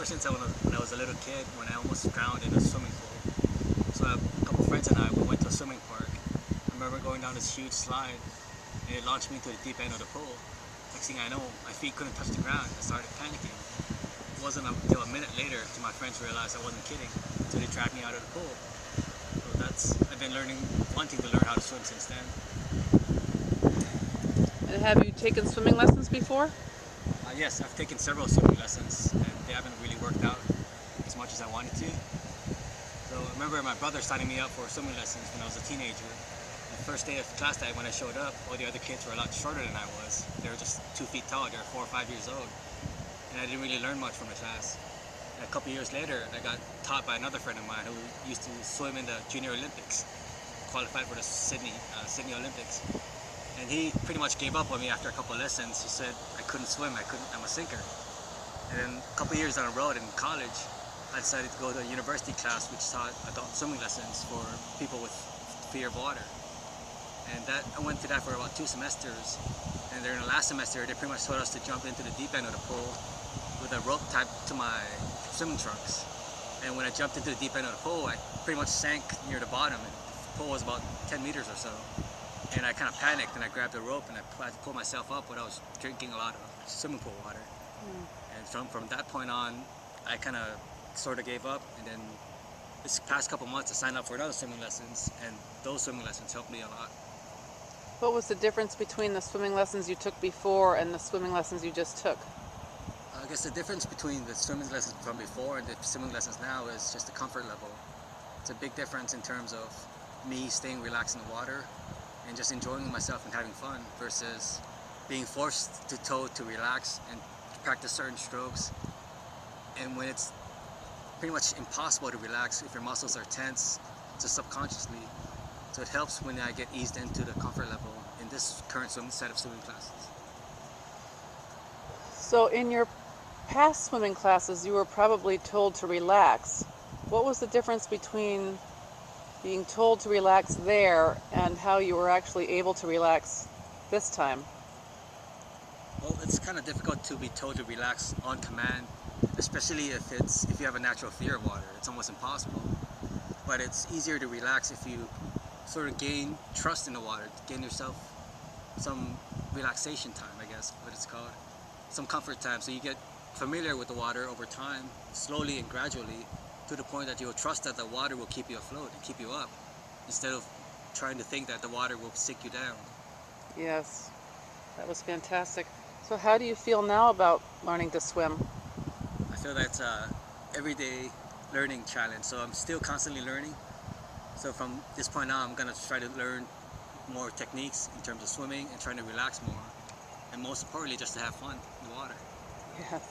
ever since when I was a little kid, when I almost drowned in a swimming pool. So a couple friends and I, we went to a swimming park. I remember going down this huge slide, and it launched me into the deep end of the pool. Next thing I know, my feet couldn't touch the ground. I started panicking. It wasn't until a minute later till my friends realized I wasn't kidding, until they dragged me out of the pool. So I've been wanting to learn how to swim since then. And have you taken swimming lessons before? Yes, I've taken several swimming lessons, and they haven't really worked out as much as I wanted to. So I remember my brother signing me up for swimming lessons when I was a teenager. The first day of class day, when I showed up, all the other kids were a lot shorter than I was. They were just 2 feet tall. They were 4 or 5 years old, and I didn't really learn much from the class. And a couple years later, I got taught by another friend of mine who used to swim in the Junior Olympics, qualified for the Sydney Olympics. And he pretty much gave up on me after a couple of lessons. He said I couldn't swim, I'm a sinker. And then a couple of years down the road in college, I decided to go to a university class which taught adult swimming lessons for people with fear of water. And I went to that for about 2 semesters. And during the last semester, they pretty much taught us to jump into the deep end of the pool with a rope tied to my swimming trunks. And when I jumped into the deep end of the pool, I pretty much sank near the bottom. And the pool was about 10 meters or so. And I kind of panicked, and I grabbed the rope and I tried to pull myself up, but I was drinking a lot of swimming pool water. And from that point on, I kind of sort of gave up. And then this past couple months, I signed up for another swimming lessons, and those swimming lessons helped me a lot. What was the difference between the swimming lessons you took before and the swimming lessons you just took? I guess the difference between the swimming lessons from before and the swimming lessons now is just the comfort level. It's a big difference in terms of me staying relaxed in the water and just enjoying myself and having fun versus being forced to relax and practice certain strokes. And when it's pretty much impossible to relax if your muscles are tense, just subconsciously. So it helps when I get eased into the comfort level in this current set of swimming classes. So in your past swimming classes, you were probably told to relax. What was the difference between being told to relax there and how you were actually able to relax this time? Well, it's kind of difficult to be told to relax on command, especially if you have a natural fear of water. It's almost impossible. But it's easier to relax if you sort of gain trust in the water, gain yourself some relaxation time, I guess what it's called, some comfort time. So you get familiar with the water over time, slowly and gradually, to the point that you'll trust that the water will keep you afloat and keep you up, instead of trying to think that the water will sink you down. Yes, that was fantastic. So how do you feel now about learning to swim? I feel that's a everyday learning challenge, so I'm still constantly learning. So from this point on, I'm going to try to learn more techniques in terms of swimming and trying to relax more. And most importantly, just to have fun in the water. Yes.